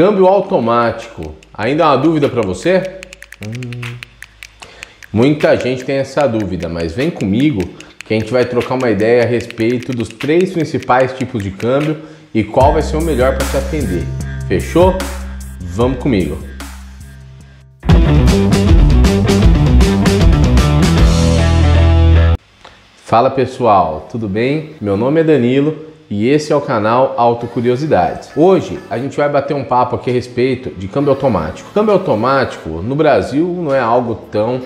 Câmbio automático, ainda é uma dúvida para você? Muita gente tem essa dúvida, mas vem comigo que a gente vai trocar uma ideia a respeito dos 3 principais tipos de câmbio e qual vai ser o melhor para te atender. Fechou? Vamos comigo! Fala pessoal, tudo bem? Meu nome é Danilo e esse é o canal Autocuriosidades. Hoje a gente vai bater um papo aqui a respeito de câmbio automático. Câmbio automático no Brasil não é algo tão,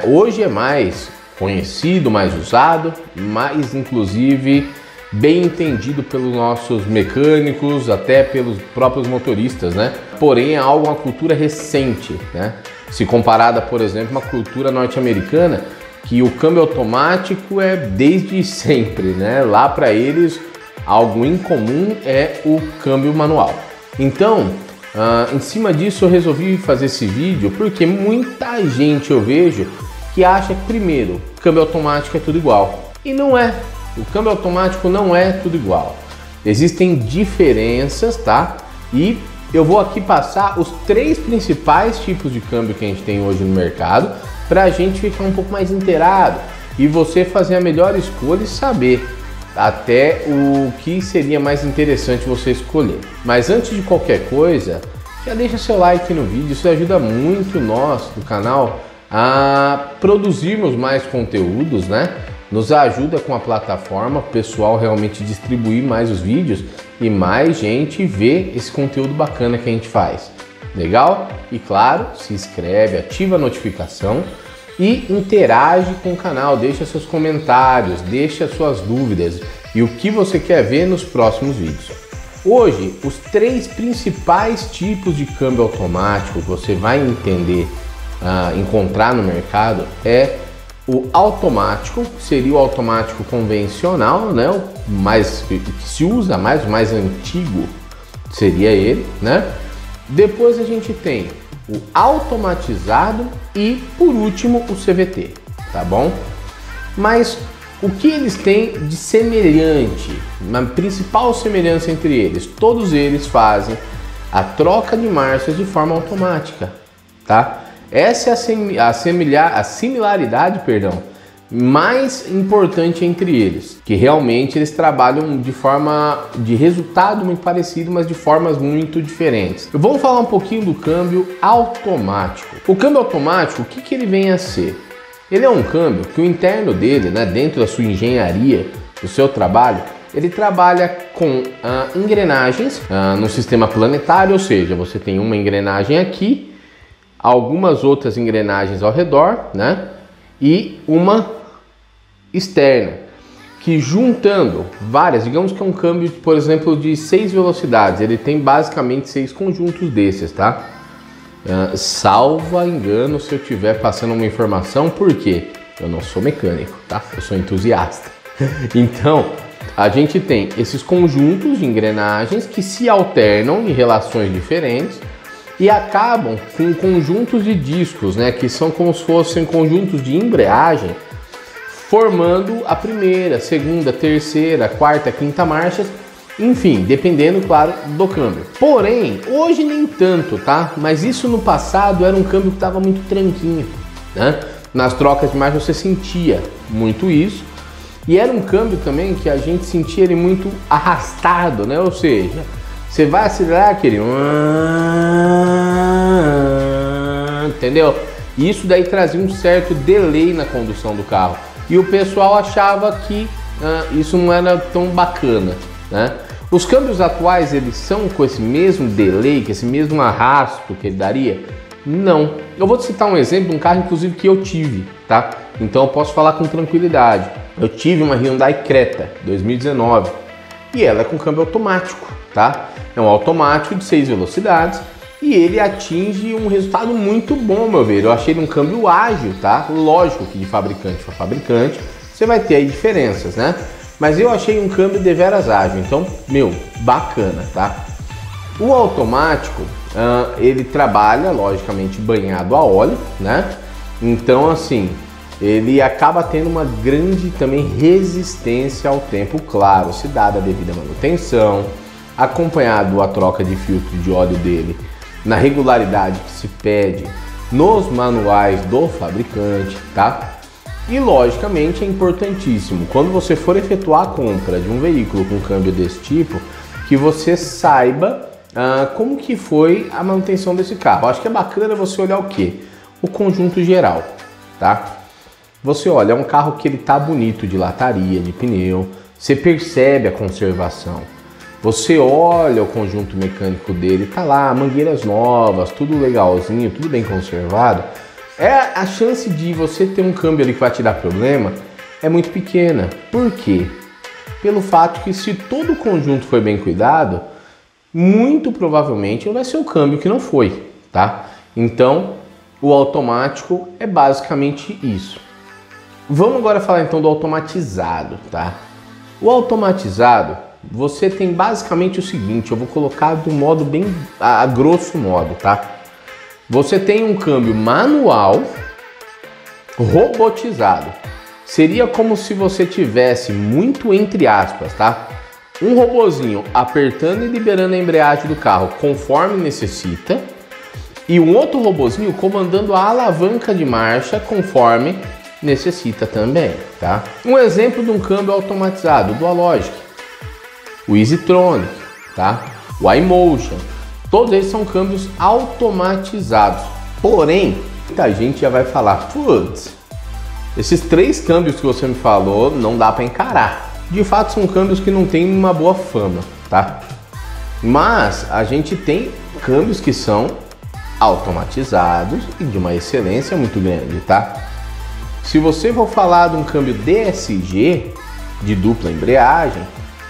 hoje é mais conhecido, mais usado, mais inclusive bem entendido pelos nossos mecânicos, até pelos próprios motoristas, Porém é algo, uma cultura recente, Se comparada, por exemplo, uma cultura norte-americana, que o câmbio automático é desde sempre, Lá para eles, algo incomum é o câmbio manual. Então, em cima disso eu resolvi fazer esse vídeo porque muita gente eu vejo que acha que, primeiro, câmbio automático é tudo igual. E não é. O câmbio automático não é tudo igual. Existem diferenças, tá? E eu vou aqui passar os 3 principais tipos de câmbio que a gente tem hoje no mercado, para a gente ficar um pouco mais inteirado e você fazer a melhor escolha e saber até o que seria mais interessante você escolher. Mas antes de qualquer coisa, já deixa seu like no vídeo, isso ajuda muito nós do canal a produzirmos mais conteúdos, Nos ajuda com a plataforma, o pessoal realmente distribuir mais os vídeos e mais gente ver esse conteúdo bacana que a gente faz. Legal? E claro, se inscreve, ativa a notificação e interage com o canal, deixa seus comentários, deixa suas dúvidas e o que você quer ver nos próximos vídeos. Hoje, os 3 principais tipos de câmbio automático que você vai encontrar no mercado é o automático, que seria o automático convencional, o mais que se usa mais, o mais antigo seria ele, Depois a gente tem o automatizado e, por último, o CVT, tá bom? Mas o que eles têm de semelhante, a principal semelhança entre eles? Todos eles fazem a troca de marchas de forma automática, tá? Essa é a similaridade, mais importante entre eles, que realmente eles trabalham de resultado muito parecido, mas de formas muito diferentes. Vamos falar um pouquinho do câmbio automático. O câmbio automático, o que ele vem a ser? Ele é um câmbio que o interno dele, dentro da sua engenharia, do seu trabalho, ele trabalha com engrenagens no sistema planetário, ou seja, você tem uma engrenagem aqui, algumas outras engrenagens ao redor, e uma externa, que juntando várias, digamos que é um câmbio, por exemplo, de 6 velocidades, ele tem basicamente 6 conjuntos desses, tá? Salvo engano se eu estiver passando uma informação, porque eu não sou mecânico, tá? Eu sou entusiasta. Então, a gente tem esses conjuntos de engrenagens que se alternam em relações diferentes e acabam com conjuntos de discos, que são como se fossem conjuntos de embreagem, formando a primeira, segunda, terceira, quarta, quinta marchas, enfim, dependendo, claro, do câmbio. Porém, hoje nem tanto, tá? Mas isso no passado era um câmbio que estava muito tranquinho, Nas trocas de marcha você sentia muito isso, e era um câmbio também que a gente sentia ele muito arrastado, Ou seja, você vai acelerar aquele, entendeu? E isso daí trazia um certo delay na condução do carro. E o pessoal achava que isso não era tão bacana, Os câmbios atuais, eles são com esse mesmo delay, com esse mesmo arrasto que ele daria? Não. Eu vou te citar um exemplo de um carro, inclusive, que eu tive, tá? Então eu posso falar com tranquilidade. Eu tive uma Hyundai Creta 2019 e ela é com câmbio automático, tá? É um automático de 6 velocidades e ele atinge um resultado muito bom, meu ver. Eu achei ele um câmbio ágil, tá? Lógico que de fabricante para fabricante você vai ter aí diferenças, Mas eu achei um câmbio deveras ágil, então, bacana, tá? O automático, ele trabalha, logicamente, banhado a óleo, Então, assim, ele acaba tendo uma grande também resistência ao tempo, claro, se dada a devida manutenção, acompanhado a troca de filtro de óleo dele na regularidade que se pede nos manuais do fabricante, tá? E logicamente é importantíssimo, quando você for efetuar a compra de um veículo com câmbio desse tipo, que você saiba como que foi a manutenção desse carro. Acho que é bacana você olhar o quê? O conjunto geral, tá? Você olha, é um carro que ele tá bonito de lataria, de pneu, você percebe a conservação. Você olha o conjunto mecânico dele, tá lá, mangueiras novas, tudo legalzinho, tudo bem conservado. A chance de você ter um câmbio ali que vai te dar problema é muito pequena. Por quê? Pelo fato que se todo o conjunto foi bem cuidado, muito provavelmente vai ser o câmbio que não foi, tá? Então, o automático é basicamente isso. Vamos agora falar então do automatizado, tá? O automatizado, você tem basicamente o seguinte, eu vou colocar do modo bem a grosso modo, tá? Você tem um câmbio manual robotizado. Seria como se você tivesse, muito entre aspas, tá? Um robozinho apertando e liberando a embreagem do carro conforme necessita e um outro robozinho comandando a alavanca de marcha conforme necessita também, tá? Um exemplo de um câmbio automatizado, do Alogic, o EasyTronic, tá? O iMotion, todos eles são câmbios automatizados. Porém, muita gente já vai falar, putz, esses 3 câmbios que você me falou não dá para encarar. De fato, são câmbios que não têm uma boa fama, tá? Mas a gente tem câmbios que são automatizados e de uma excelência muito grande, tá? Se você for falar de um câmbio DSG, de dupla embreagem,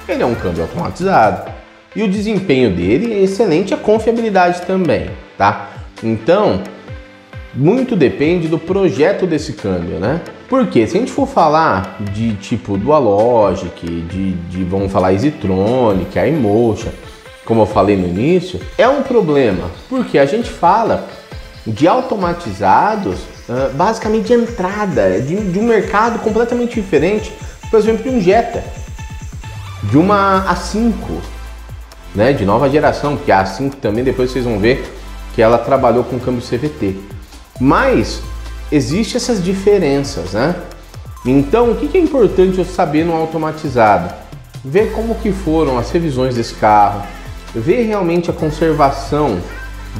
ele é um câmbio automatizado. E o desempenho dele é excelente, a confiabilidade também, tá? Então, muito depende do projeto desse câmbio, né? Porque se a gente for falar de tipo Dualogic, vamos falar EasyTronic, iMotion, como eu falei no início, é um problema, porque a gente fala de automatizados basicamente de entrada, de um mercado completamente diferente, por exemplo, de um Jetta, de uma A5, né, de nova geração, porque a A5 também depois vocês vão ver que ela trabalhou com câmbio CVT. Mas existem essas diferenças, né? Então, o que é importante eu saber no automatizado? Ver como que foram as revisões desse carro, ver realmente a conservação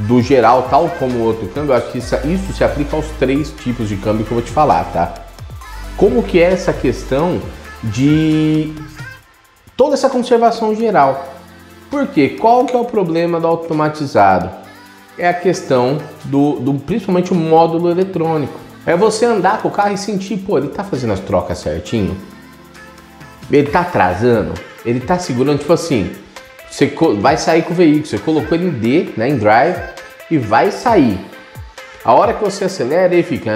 do geral, tal como o outro câmbio. Eu acho que isso se aplica aos 3 tipos de câmbio que eu vou te falar, tá? Como que é essa questão de toda essa conservação geral? Por quê? Qual que é o problema do automatizado? É a questão principalmente o módulo eletrônico. É você andar com o carro e sentir, pô, ele tá fazendo as trocas certinho? Ele tá atrasando? Ele tá segurando, tipo assim, você vai sair com o veículo, você colocou ele em D, né, em drive, e vai sair. A hora que você acelera, ele fica...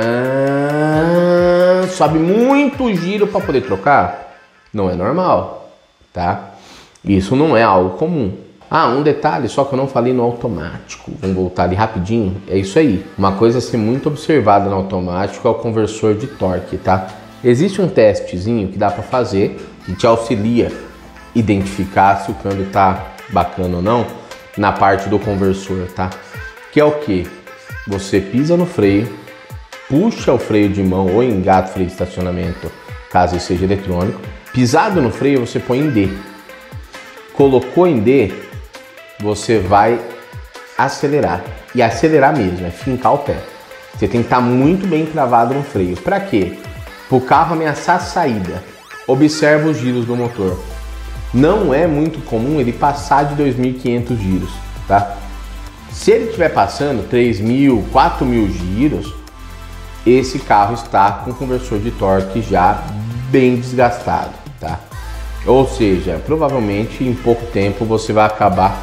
sobe muito giro para poder trocar. Não é normal, tá? Isso não é algo comum. Ah, um detalhe só que eu não falei no automático. Vamos voltar ali rapidinho. É isso aí. Uma coisa a ser muito observada no automático é o conversor de torque, tá? Existe um testezinho que dá para fazer, que te auxilia a identificar se o câmbio tá bacana ou não, na parte do conversor, tá? Que é o que? Você pisa no freio, puxa o freio de mão ou engata o freio de estacionamento, caso ele seja eletrônico. Pisado no freio, você põe em D. Colocou em D, você vai acelerar. E acelerar mesmo, é fincar o pé. Você tem que estar muito bem cravado no freio. Para quê? Para o carro ameaçar a saída. Observa os giros do motor. Não é muito comum ele passar de 2.500 giros, tá? Se ele estiver passando 3.000, 4.000 giros, esse carro está com o conversor de torque já bem desgastado, tá? Ou seja, provavelmente em pouco tempo você vai acabar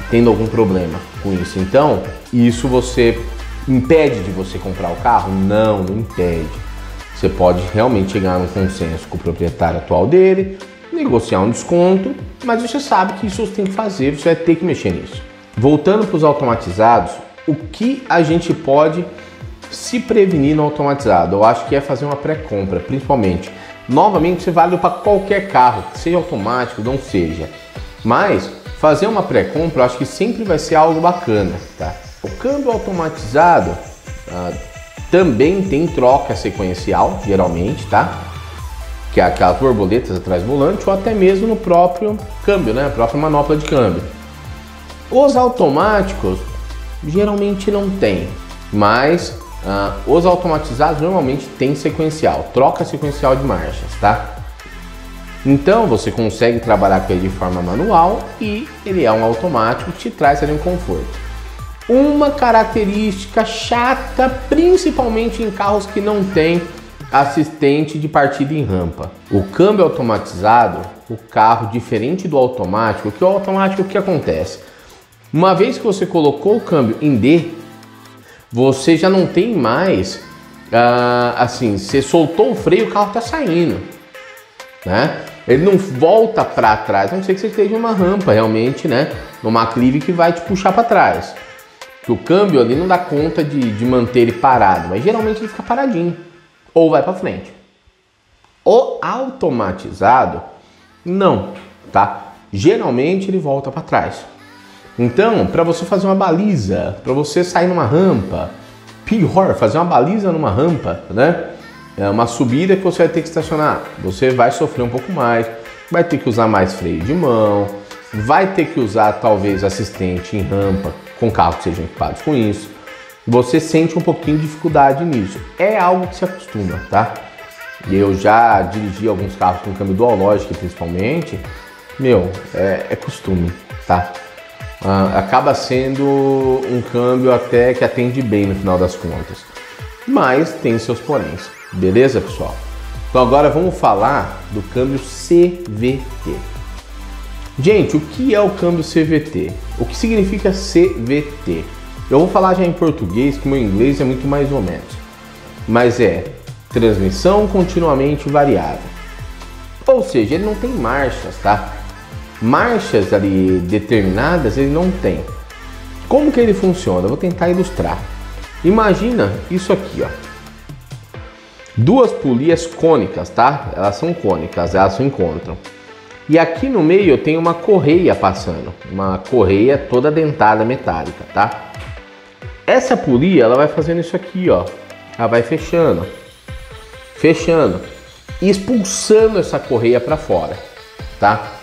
tendo algum problema com isso. Então, isso você impede de você comprar o carro? Não, não impede. Você pode realmente chegar num consenso com o proprietário atual dele, negociar um desconto, mas você sabe que isso você tem que fazer, você vai ter que mexer nisso. Voltando para os automatizados, o que a gente pode se prevenir no automatizado? Eu acho que é fazer uma pré-compra, principalmente. Novamente, isso é válido para qualquer carro, seja automático, não seja. Mas fazer uma pré-compra eu acho que sempre vai ser algo bacana, tá? O câmbio automatizado também tem troca sequencial, geralmente, tá? Que é aquelas borboletas atrás do volante, ou até mesmo no próprio câmbio, né? A própria manopla de câmbio. Os automáticos geralmente não tem, mas os automatizados normalmente tem sequencial, troca sequencial de marchas, tá? Então você consegue trabalhar com ele de forma manual e ele é um automático que te traz ali um conforto. Uma característica chata, principalmente em carros que não tem assistente de partida em rampa. O câmbio automatizado, o carro diferente do automático, que o automático o que acontece? Uma vez que você colocou o câmbio em D, você já não tem mais, assim, você soltou o freio, o carro está saindo, né? Ele não volta para trás, a não ser que você esteja numa rampa realmente, né? Numa aclive que vai te puxar para trás. Que o câmbio ali não dá conta de manter ele parado, mas geralmente ele fica paradinho ou vai para frente. O automatizado, não, tá? Geralmente ele volta para trás. Então, para você fazer uma baliza, para você sair numa rampa, pior, fazer uma baliza numa rampa, né? É uma subida que você vai ter que estacionar. Você vai sofrer um pouco mais, vai ter que usar mais freio de mão, vai ter que usar talvez assistente em rampa com carros que sejam equipados com isso. Você sente um pouquinho de dificuldade nisso. É algo que se acostuma, tá? E eu já dirigi alguns carros com câmbio dual logic, principalmente. Meu, é costume, tá? Acaba sendo um câmbio até que atende bem no final das contas. Mas tem seus poréns. Beleza, pessoal? Então agora vamos falar do câmbio CVT. Gente, o que é o câmbio CVT? O que significa CVT? Eu vou falar já em português, que meu inglês é muito mais ou menos. Mas é transmissão continuamente variável. Ou seja, ele não tem marchas, tá? Marchas ali determinadas ele não tem. Como que ele funciona? Eu vou tentar ilustrar. Imagina isso aqui, ó. Duas polias cônicas, tá? Elas são cônicas, elas se encontram. E aqui no meio eu tenho uma correia passando, uma correia toda dentada metálica, tá? Essa polia, ela vai fazendo isso aqui, ó. Ela vai fechando, fechando e expulsando essa correia para fora, tá?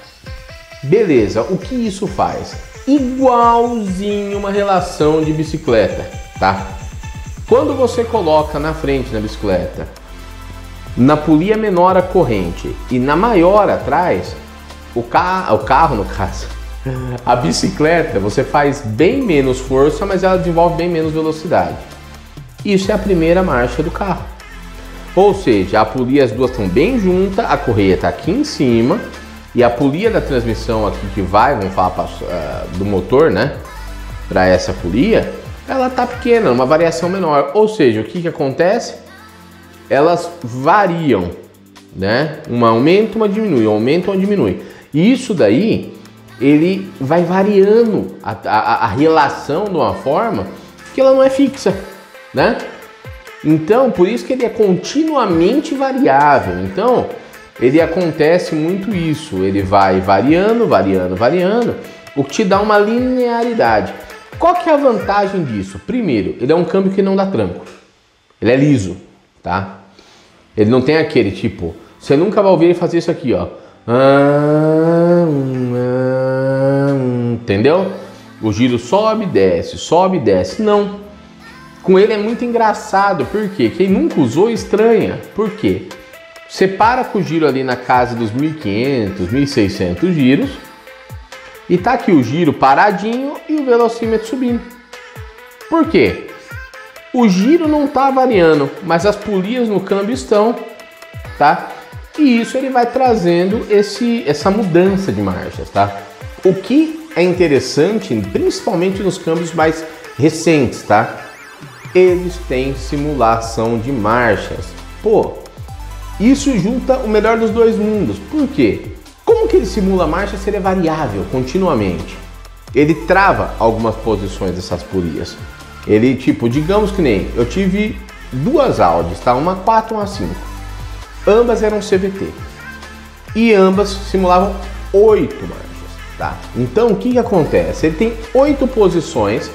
Beleza, o que isso faz? Igualzinho uma relação de bicicleta, tá? Quando você coloca na frente na bicicleta, na polia menor a corrente e na maior atrás, o carro no caso, a bicicleta, você faz bem menos força, mas ela desenvolve bem menos velocidade. Isso é a primeira marcha do carro. Ou seja, a polia, as duas estão bem juntas, a correia está aqui em cima e a polia da transmissão aqui que vai, vamos falar do motor, né, para essa polia, ela está pequena, uma variação menor. Ou seja, o que acontece? Elas variam, né? Uma aumenta, uma diminui, aumenta, uma diminui. E isso daí, ele vai variando a relação de uma forma que ela não é fixa, né? Então, por isso que ele é continuamente variável. Então, ele acontece muito isso. Ele vai variando, variando, variando, o que te dá uma linearidade. Qual que é a vantagem disso? Primeiro, ele é um câmbio que não dá tranco. Ele é liso, tá? Ele não tem aquele tipo... Você nunca vai ouvir ele fazer isso aqui, ó. Entendeu? O giro sobe, desce. Não. Com ele é muito engraçado. Por quê? Quem nunca usou estranha. Por quê? Você para com o giro ali na casa dos 1.500, 1.600 giros. E tá aqui o giro paradinho e o velocímetro subindo. Por quê? O giro não está variando, mas as polias no câmbio estão, tá? E isso ele vai trazendo essa mudança de marchas, tá? O que é interessante, principalmente nos câmbios mais recentes, tá? Eles têm simulação de marchas. Pô, isso junta o melhor dos dois mundos. Por quê? Como que ele simula a marcha se ele é variável continuamente? Ele trava algumas posições dessas polias. Ele, tipo, digamos que nem eu tive duas Audis, tá? Uma 4 e uma 5. Ambas eram CVT. E ambas simulavam 8 marchas. tá? Então o que acontece? Ele tem 8 posições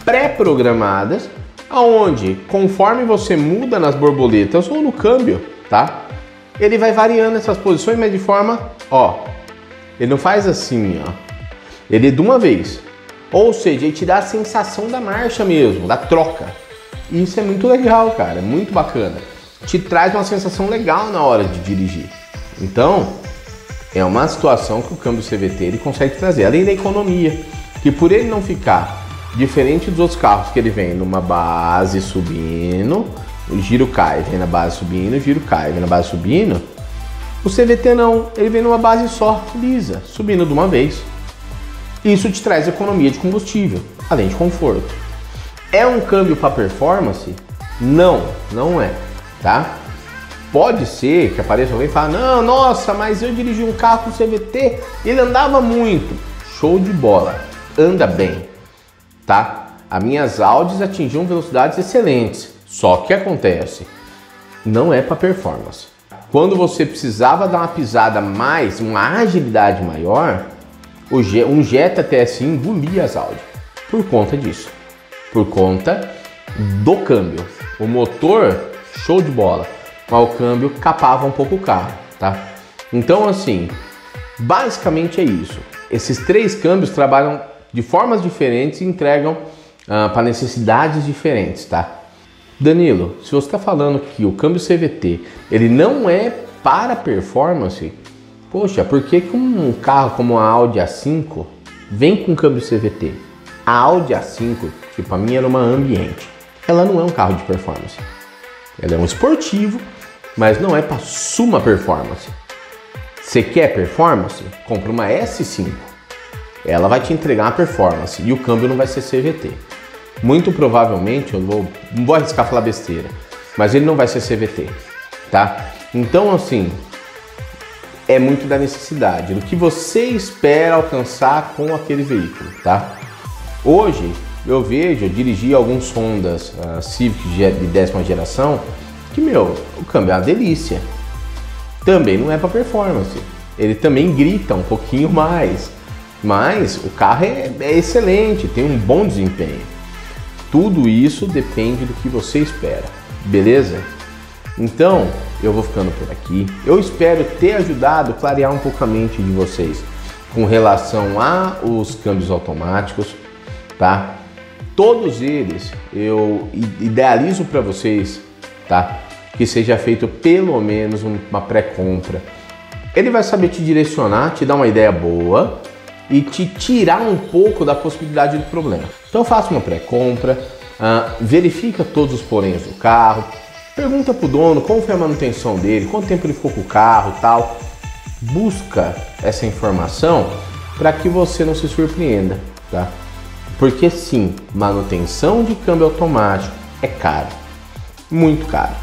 pré-programadas, aonde conforme você muda nas borboletas ou no câmbio, tá? Ele vai variando essas posições, mas de forma, ó, ele não faz assim, ó. Ele é de uma vez. Ou seja, ele te dá a sensação da marcha mesmo, da troca. Isso é muito legal, cara, é muito bacana. Te traz uma sensação legal na hora de dirigir. Então, é uma situação que o câmbio CVT ele consegue trazer, além da economia, que por ele não ficar diferente dos outros carros, que ele vem numa base subindo, o giro cai, vem na base subindo, o giro cai, vem na base subindo. O CVT não, ele vem numa base só, lisa, subindo de uma vez. Isso te traz economia de combustível, além de conforto. É um câmbio para performance? Não, não é, tá? Pode ser que apareça alguém e fale, não, nossa, mas eu dirigi um carro com CVT, ele andava muito. Show de bola, anda bem, tá? As minhas Audis atingiam velocidades excelentes, só que acontece, não é para performance. Quando você precisava dar uma pisada mais, uma agilidade maior, um Jetta TSI engolia as Audi por conta disso, por conta do câmbio. O motor, show de bola, mas o câmbio capava um pouco o carro, tá? Então assim, basicamente é isso. Esses 3 câmbios trabalham de formas diferentes e entregam para necessidades diferentes, tá? Danilo, se você está falando que o câmbio CVT ele não é para performance, poxa, por que um carro como a Audi A5 vem com câmbio CVT? A Audi A5, que para mim era uma ambiente, ela não é um carro de performance. Ela é um esportivo, mas não é para suma performance. Você quer performance? Compra uma S5. Ela vai te entregar uma performance e o câmbio não vai ser CVT. Muito provavelmente, não vou arriscar falar besteira, mas ele não vai ser CVT, tá? Então assim, é muito da necessidade, do que você espera alcançar com aquele veículo, tá? Hoje, eu dirigi alguns Hondas Civic de 10ª geração, que, o câmbio é uma delícia. Também não é para performance, ele também grita um pouquinho mais, mas o carro é excelente, tem um bom desempenho. Tudo isso depende do que você espera, beleza? Então, eu vou ficando por aqui. Eu espero ter ajudado a clarear um pouco a mente de vocês com relação aos câmbios automáticos, tá? Todos eles eu idealizo para vocês, tá? Que seja feito pelo menos uma pré-compra. Ele vai saber te direcionar, te dar uma ideia boa e te tirar um pouco da possibilidade do problema. Então faça uma pré-compra, verifica todos os poréns do carro, pergunta pro dono como foi a manutenção dele, quanto tempo ele ficou com o carro e tal. Busca essa informação para que você não se surpreenda, tá? Porque sim, manutenção de câmbio automático é caro, muito caro,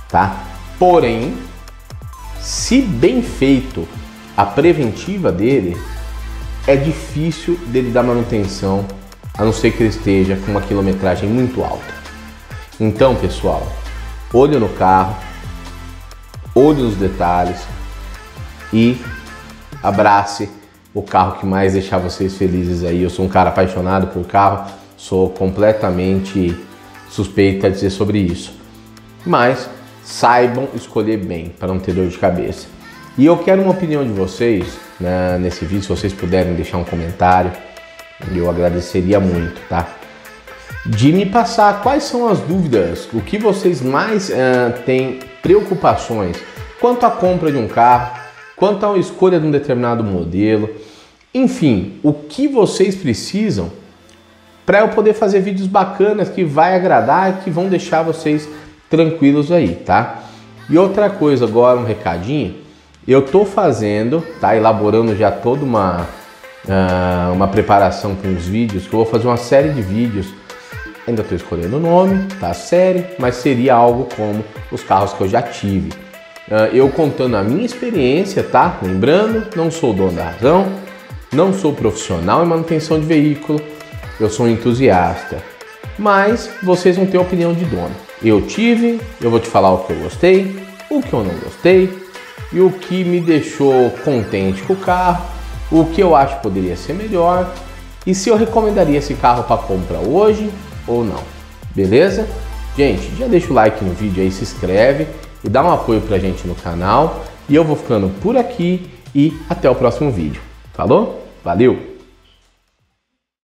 tá? Porém, se bem feito a preventiva dele, é difícil dele dar manutenção, a não ser que ele esteja com uma quilometragem muito alta. Então, pessoal, olho no carro, olho nos detalhes e abrace o carro que mais deixar vocês felizes aí. Eu sou um cara apaixonado por carro, sou completamente suspeito a dizer sobre isso. Mas saibam escolher bem para não ter dor de cabeça. E eu quero uma opinião de vocês, né, nesse vídeo, se vocês puderem deixar um comentário, eu agradeceria muito, tá? De me passar quais são as dúvidas, o que vocês mais têm preocupações quanto à compra de um carro, quanto à escolha de um determinado modelo, enfim, o que vocês precisam para eu poder fazer vídeos bacanas que vai agradar e que vão deixar vocês tranquilos aí, tá? E outra coisa agora, um recadinho, eu tô fazendo, tá? Elaborando já toda uma preparação com os vídeos, que eu vou fazer uma série de vídeos. Ainda estou escolhendo o nome, tá? Série, mas seria algo como os carros que eu já tive. Eu contando a minha experiência, tá? Lembrando, não sou o dono da razão, não sou profissional em manutenção de veículo, eu sou um entusiasta. Mas vocês vão ter opinião de dono. Eu tive, eu vou te falar o que eu gostei, o que eu não gostei, e o que me deixou contente com o carro, o que eu acho que poderia ser melhor e se eu recomendaria esse carro para compra hoje ou não. Beleza? Gente, já deixa o like no vídeo aí, se inscreve e dá um apoio pra gente no canal. E eu vou ficando por aqui e até o próximo vídeo. Falou? Valeu!